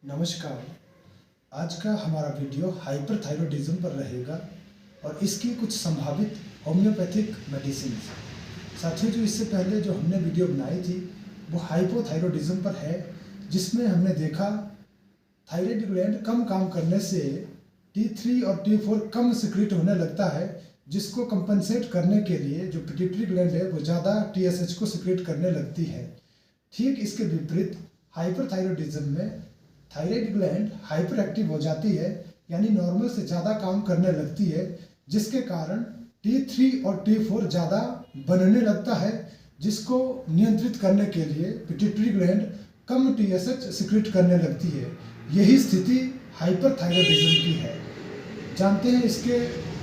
नमस्कार। आज का हमारा वीडियो हाइपरथायरॉयडिज्म पर रहेगा और इसकी कुछ संभावित होम्योपैथिक मेडिसिन। साथियों, जो इससे पहले जो हमने वीडियो बनाई थी वो हाइपोथायरॉयडिज्म पर है, जिसमें हमने देखा थायराइड ग्लैंड कम काम करने से T3 और T4 कम सिक्रीट होने लगता है, जिसको कंपनसेट करने के लिए जो पिट्यूटरी ग्लैंड है वो ज़्यादा TSH को सिक्रीट करने लगती है। ठीक इसके विपरीत हाइपरथायरॉयडिज्म में थायराइड ग्लैंड हाइपर एक्टिव हो जाती है, यानी नॉर्मल से ज़्यादा काम करने लगती है, जिसके कारण T3 और T4 ज़्यादा बनने लगता है, जिसको नियंत्रित करने के लिए पिट्यूटरी ग्लैंड कम TSH सिक्रीट करने लगती है। यही स्थिति हाइपरथायरॉयडिज्म की है। जानते हैं इसके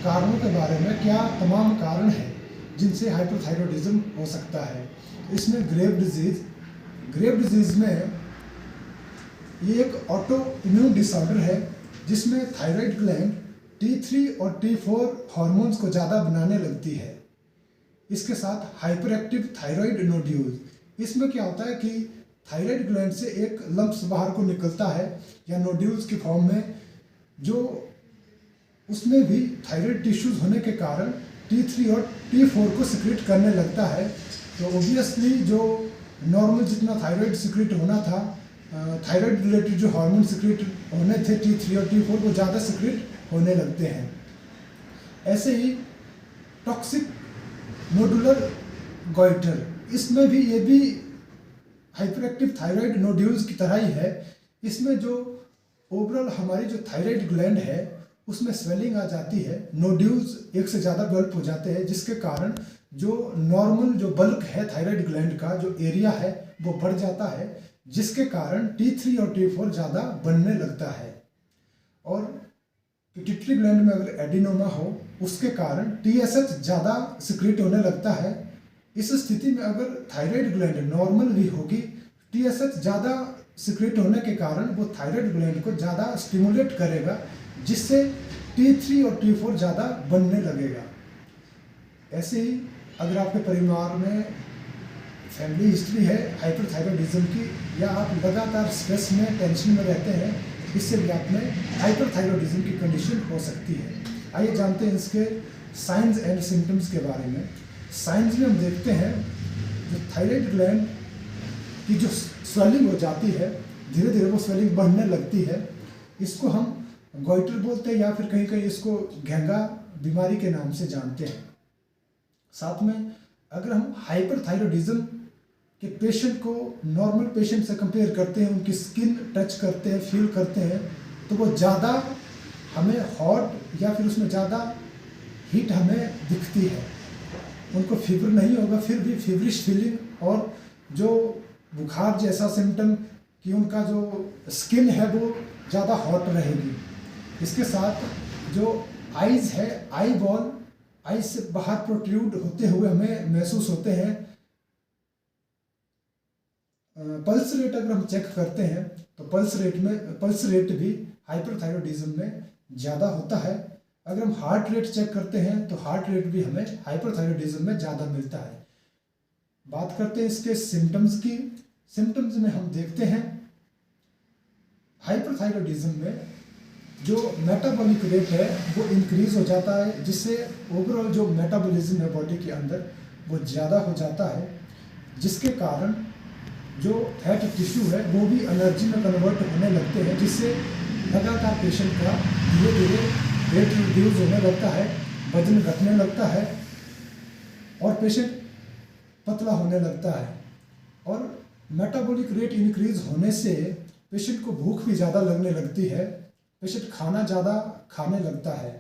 कारणों के बारे में, क्या तमाम कारण हैं जिनसे हाइपरथायरॉयडिज्म हो सकता है। इसमें ग्रेव डिजीज़ में ये एक ऑटो इम्यून डिसऑर्डर है, जिसमें थायराइड ग्लैंड T3 और T4 हार्मोन्स को ज़्यादा बनाने लगती है। इसके साथ हाइपर एक्टिव थायराइड नोड्यूल, इसमें क्या होता है कि थायराइड ग्लैंड से एक लम्प्स बाहर को निकलता है या नोड्यूल्स की फॉर्म में, जो उसमें भी थायराइड टिश्यूज होने के कारण T3 और T4 को सिक्रीट करने लगता है। तो ऑब्वियसली जो नॉर्मल जितना थायराइड सिक्रीट होना था, थायराइड रिलेटेड जो हार्मोन सिक्रीट होने थे T3 और T4 वो ज़्यादा सिक्रीट होने लगते हैं। ऐसे ही टॉक्सिक नोडुलर गॉइटर, इसमें भी ये भी हाइपरएक्टिव थायराइड नोड्यूल्स की तरह ही है। इसमें जो ओवरऑल हमारी जो थायराइड ग्लैंड है उसमें स्वेलिंग आ जाती है, नोड्यूल्स एक से ज़्यादा बल्क हो जाते हैं, जिसके कारण जो नॉर्मल जो बल्क है थायराइड ग्लैंड का जो एरिया है वो बढ़ जाता है, जिसके कारण T3 और T4 ज़्यादा बनने लगता है। और पिट्यूटरी ग्लैंड में अगर एडिनोमा हो उसके कारण TSH ज़्यादा सिक्रीट होने लगता है। इस स्थिति में अगर थायराइड ग्लैंड नॉर्मल भी होगी, TSH ज़्यादा सिक्रीट होने के कारण वो थायराइड ग्लैंड को ज़्यादा स्टिमुलेट करेगा, जिससे T3 और T4 ज़्यादा बनने लगेगा। ऐसे ही अगर आपके परिवार में फैमिली हिस्ट्री है हाइपरथायरॉयडिज्म की, या आप लगातार स्ट्रेस में टेंशन में रहते हैं, इससे भी आप में हाइपरथायरॉयडिज्म की कंडीशन हो सकती है। आइए जानते हैं इसके साइंस एंड सिम्टम्स के बारे में। साइंस में हम देखते हैं जो थायराइड ग्लैंड की जो स्वेलिंग हो जाती है, धीरे धीरे वो स्वेलिंग बढ़ने लगती है। इसको हम गॉइटर बोलते हैं या फिर कहीं कहीं इसको घेंगा बीमारी के नाम से जानते हैं। साथ में अगर हम हाइपरथायरॉयडिज्म के पेशेंट को नॉर्मल पेशेंट से कंपेयर करते हैं, उनकी स्किन टच करते हैं, फील करते हैं, तो वो ज़्यादा हमें हॉट या फिर उसमें ज़्यादा हीट हमें दिखती है। उनको फीवर नहीं होगा, फिर भी फीवरिश फीलिंग और जो बुखार जैसा सिम्टम कि उनका जो स्किन है वो ज़्यादा हॉट रहेगी। इसके साथ जो आइज़ है, आई बॉल, आइज से बाहर प्रोट्रूड होते हुए हमें महसूस होते हैं। पल्स रेट अगर हम चेक करते हैं तो पल्स रेट भी हाइपरथायरॉयडिज्म में ज़्यादा होता है। अगर हम हार्ट रेट चेक करते हैं तो हार्ट रेट भी हमें हाइपरथायरॉयडिज्म में ज़्यादा मिलता है। बात करते हैं इसके सिम्टम्स की। सिम्टम्स में हम देखते हैं हाइपरथायरॉयडिज्म में जो मेटाबॉलिक रेट है वो इंक्रीज हो जाता है, जिससे ओवरऑल जो मेटाबॉलिज्म है बॉडी के अंदर वो ज़्यादा हो जाता है, जिसके कारण जो फैट टिश्यू है वो भी एनर्जी में कन्वर्ट होने लगते हैं, जिससे लगातार पेशेंट का धीरे धीरे वेट रिड्यूस होने लगता है, वजन घटने लगता है और पेशेंट पतला होने लगता है। और मेटाबॉलिक रेट इंक्रीज होने से पेशेंट को भूख भी ज़्यादा लगने लगती है, पेशेंट खाना ज़्यादा खाने लगता है।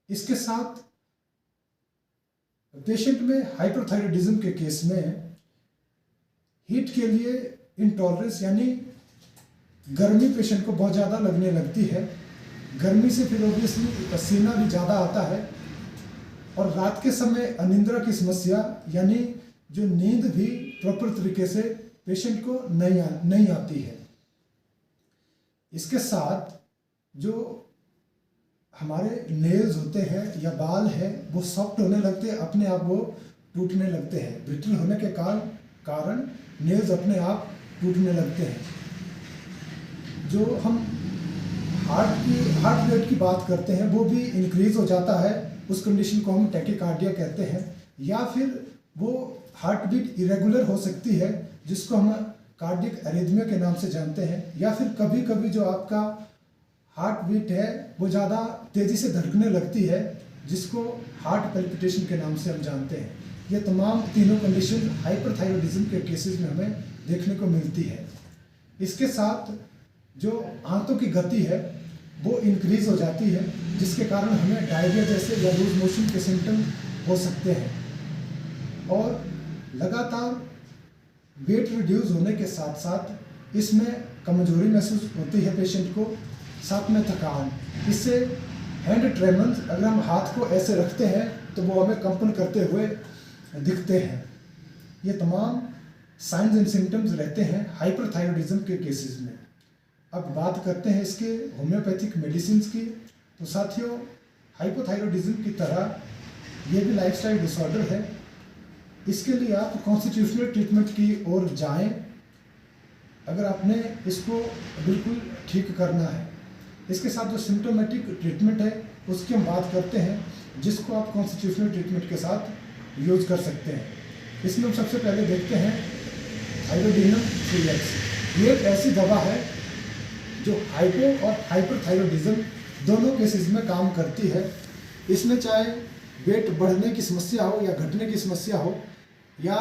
इसके साथ पेशेंट में हाइपरथायरॉयडिज्म के केस में हीट के लिए इंटॉलरेंस, यानी गर्मी पेशेंट को बहुत ज़्यादा लगने लगती है। गर्मी से फिर ऑब्वियसली पसीना भी ज़्यादा आता है और रात के समय अनिद्रा की समस्या, यानी जो नींद भी प्रॉपर तरीके से पेशेंट को नहीं आती है। इसके साथ जो हमारे नेल्स होते हैं या बाल है वो सॉफ्ट होने लगते हैं, अपने आप वो टूटने लगते हैं। ब्रिटल होने के कारण नेल्स अपने आप टूटने लगते हैं। जो हम हार्ट रेट की बात करते हैं वो भी इंक्रीज हो जाता है, उस कंडीशन को हम टैकीकार्डिया कहते हैं। या फिर वो हार्ट बीट इरेगुलर हो सकती है जिसको हम कार्डियक एरिथमिया के नाम से जानते हैं। या फिर कभी कभी जो आपका हार्ट बीट है वो ज़्यादा तेज़ी से धड़कने लगती है जिसको हार्ट पैल्पिटेशन के नाम से हम जानते हैं। ये तमाम तीनों कंडीशन हाइपरथायरॉयडिज्म के केसेस में हमें देखने को मिलती है। इसके साथ जो आंतों की गति है वो इंक्रीज हो जाती है जिसके कारण हमें डायरिया जैसे या लूज मोशन के सिम्टम हो सकते हैं। और लगातार वेट रिड्यूस होने के साथ साथ इसमें कमजोरी महसूस होती है पेशेंट को, साथ में थकान। इससे हैंड ट्रेमर्स, अगर हम हाथ को ऐसे रखते हैं तो वो हमें कंपन करते हुए दिखते हैं। ये तमाम साइंस एंड सिम्टम्स रहते हैं हाइपरथायरॉयडिज्म के केसेस में। अब बात करते हैं इसके होम्योपैथिक मेडिसिन की। तो साथियों, हाइपोथायरॉयडिज्म की तरह ये भी लाइफस्टाइल डिसऑर्डर है। इसके लिए आप कॉन्स्टिट्यूशनल ट्रीटमेंट की ओर जाएं अगर आपने इसको बिल्कुल ठीक करना है। इसके साथ जो सिम्टोमेटिक ट्रीटमेंट है उसकी हम बात करते हैं जिसको आप कॉन्स्टिट्यूशनल ट्रीटमेंट के साथ यूज कर सकते हैं। इसमें हम सबसे पहले देखते हैं थायरोडिनम 3x। ये एक ऐसी दवा है जो हाइपो और हाइपरथायरॉयडिज्म दोनों केसेस में काम करती है। इसमें चाहे वेट बढ़ने की समस्या हो या घटने की समस्या हो, या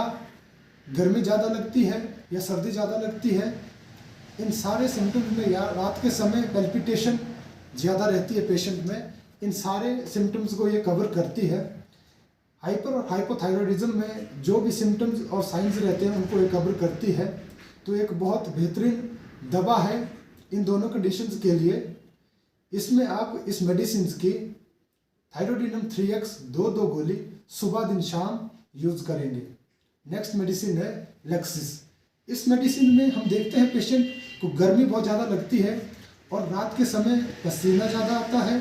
गर्मी ज़्यादा लगती है या सर्दी ज़्यादा लगती है, इन सारे सिम्टम्स में, या रात के समय पैल्पिटेशन ज़्यादा रहती है पेशेंट में, इन सारे सिम्टम्स को ये कवर करती है। हाइपर और हाइपोथायरॉयडिज्म में जो भी सिम्टम्स और साइंस रहते हैं उनको ये कवर करती है। तो एक बहुत बेहतरीन दवा है इन दोनों कंडीशंस के लिए। इसमें आप इस मेडिसिन की थायरोडिनम 3x 2 गोली सुबह दिन शाम यूज करेंगे। नेक्स्ट मेडिसिन है लेक्सिस। इस मेडिसिन में हम देखते हैं पेशेंट को गर्मी बहुत ज़्यादा लगती है और रात के समय पसीना ज़्यादा आता है,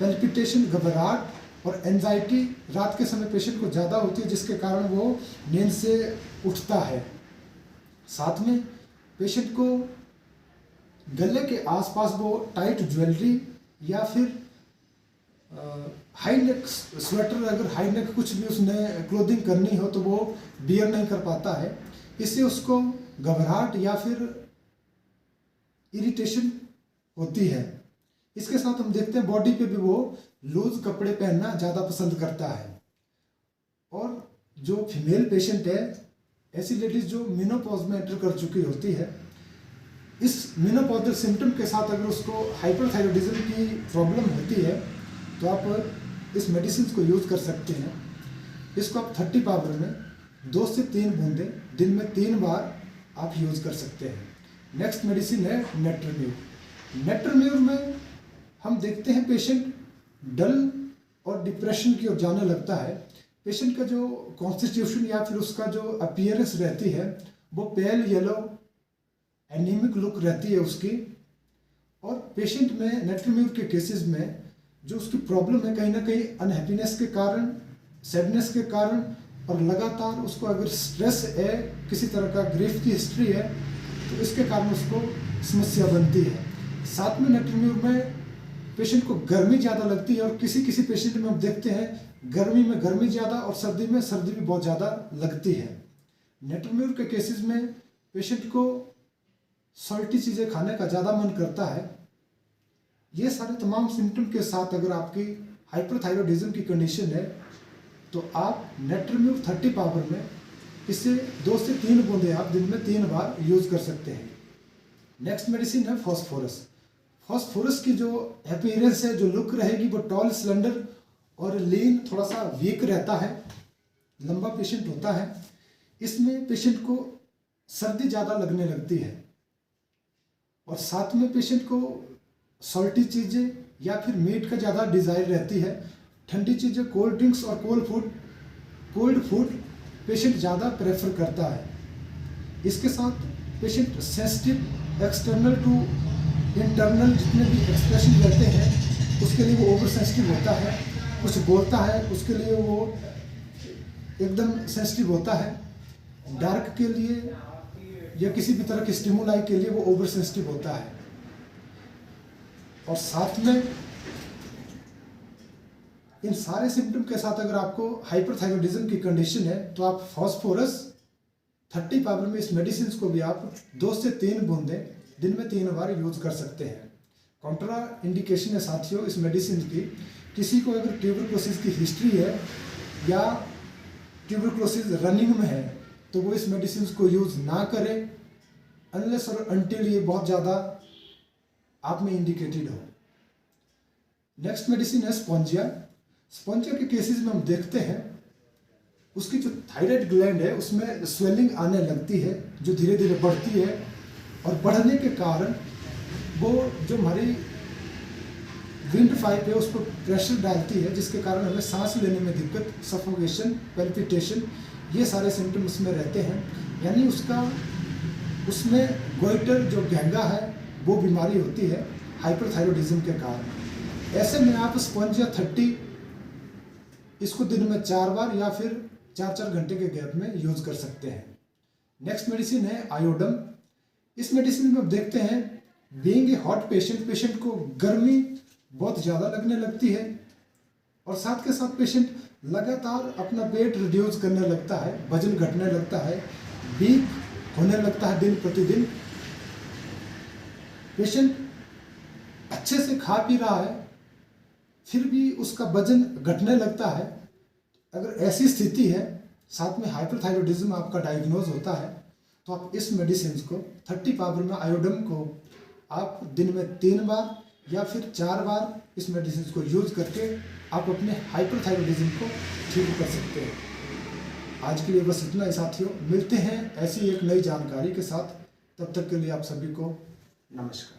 पैल्पिटेशन, घबराहट और एंजाइटी रात के समय पेशेंट को ज़्यादा होती है जिसके कारण वो नींद से उठता है। साथ में पेशेंट को गले के आसपास वो टाइट ज्वेलरी या फिर हाई नेक स्वेटर, अगर हाई नेक कुछ भी उसने क्लोथिंग करनी हो तो वो बियर नहीं कर पाता है। इससे उसको घबराहट या फिर इरिटेशन होती है। इसके साथ हम देखते हैं बॉडी पे भी वो लूज कपड़े पहनना ज़्यादा पसंद करता है। और जो फीमेल पेशेंट है, ऐसी लेडीज जो मेनोपॉज में एंटर कर चुकी होती है, इस मेनोपॉजल सिम्टम के साथ अगर उसको हाइपरथायरॉयडिज्म की प्रॉब्लम होती है तो आप इस मेडिसिन को यूज़ कर सकते हैं। इसको आप 30 पावर में 2 से 3 बूंदे दिन में 3 बार आप यूज़ कर सकते हैं। नेक्स्ट मेडिसिन है नेट्रम्यूर। नेट्रम्यूर में हम देखते हैं पेशेंट डल और डिप्रेशन की ओर जाने लगता है। पेशेंट का जो कॉन्स्टिट्यूशन या फिर उसका जो अपीयरेंस रहती है वो पेल येलो एनीमिक लुक रहती है उसकी। और पेशेंट में नेट्रम्यूर के केसेस में जो उसकी प्रॉब्लम है, कहीं ना कहीं अनहैप्पीनेस के कारण, सैडनेस के कारण, और लगातार उसको अगर स्ट्रेस है, किसी तरह का ग्रीफ की हिस्ट्री है, तो इसके कारण उसको समस्या बनती है। साथ में नेट्रम्यूर में पेशेंट को गर्मी ज़्यादा लगती है और किसी किसी पेशेंट में हम देखते हैं गर्मी में गर्मी ज़्यादा और सर्दी में सर्दी भी बहुत ज़्यादा लगती है। नेट्रम्यूर के केसेस में पेशेंट को सॉल्टी चीज़ें खाने का ज़्यादा मन करता है। ये सारे तमाम सिम्टम के साथ अगर आपकी हाइपरथायरॉयडिज्म की कंडीशन है तो आप नेट्रम्यूर 30 पावर में इससे 2 से 3 बूंदे आप दिन में 3 बार यूज़ कर सकते हैं। नेक्स्ट मेडिसिन है फॉस्फोरस। फॉस्फोरस की जो अपीयरेंस है, जो लुक रहेगी, वो टॉल, स्लेंडर और लीन, थोड़ा सा वीक रहता है, लंबा पेशेंट होता है। इसमें पेशेंट को सर्दी ज़्यादा लगने लगती है और साथ में पेशेंट को सॉल्टी चीज़ें या फिर मीट का ज़्यादा डिज़ायर रहती है। ठंडी चीज़ें, कोल्ड ड्रिंक्स और कोल्ड फूड पेशेंट ज़्यादा प्रेफर करता है। इसके साथ patient sensitive external to internal जितने भी एक्सप्रेशन रहते हैं उसके लिए वो ओवर सेंसिटिव होता है। कुछ बोलता है उसके लिए वो एकदम सेंसिटिव होता है। डार्क के लिए या किसी भी तरह के स्टिमुलाई के लिए वो ओवर सेंसिटिव होता है। और साथ में इन सारे सिम्टम के साथ अगर आपको हाइपरथायरॉयडिज्म की कंडीशन है तो आप फॉस्फोरस 30 पावर में इस मेडिसिन को भी आप 2 से 3 बूंदें दिन में 3 बार यूज कर सकते हैं। कॉन्ट्रा इंडिकेशन है साथियों इस मेडिसिन की, किसी को अगर ट्यूबरक्लोसिस की हिस्ट्री है या ट्यूबरक्लोसिस रनिंग में है तो वो इस मेडिसिन को यूज ना करें अनलेस और अनटिल ये बहुत ज़्यादा आप में इंडिकेटेड हो। नेक्स्ट मेडिसिन है स्पॉन्जिया। स्पॉन्जिया के केसेस में हम देखते हैं उसकी जो थायराइड ग्लैंड है उसमें स्वेलिंग आने लगती है जो धीरे धीरे बढ़ती है और बढ़ने के कारण वो जो हमारी विंड पाइप है उस पर प्रेशर डालती है जिसके कारण हमें सांस लेने में दिक्कत, सफोकेशन, पैल्पिटेशन, ये सारे सिम्टम उसमें रहते हैं। यानी उसमें गोइटर जो घेंगा है वो बीमारी होती है हाइपरथायरॉयडिज्म के कारण। ऐसे में आप स्पॉन्जिया 30 इसको दिन में 4 बार या फिर 4-4 घंटे के गैप में यूज कर सकते हैं। नेक्स्ट मेडिसिन है आयोडम। इस मेडिसिन में आप देखते हैं बीइंग ए हॉट पेशेंट को गर्मी बहुत ज़्यादा लगने लगती है और साथ के साथ पेशेंट लगातार अपना वेट रिड्यूस करने लगता है, वजन घटने लगता है, वीक होने लगता है दिन प्रतिदिन। पेशेंट अच्छे से खा पी रहा है फिर भी उसका वजन घटने लगता है। अगर ऐसी स्थिति है साथ में हाइपरथायरॉयडिज्म आपका डायग्नोज होता है तो आप इस मेडिसिन को 30 पावर में आयोडम को आप दिन में 3 बार या फिर 4 बार इस मेडिसिन को यूज करके आप अपने हाइपरथायरॉयडिज्म को ठीक कर सकते हैं। आज के लिए बस इतना ही साथियों, मिलते हैं ऐसी एक नई जानकारी के साथ। तब तक के लिए आप सभी को नमस्कार।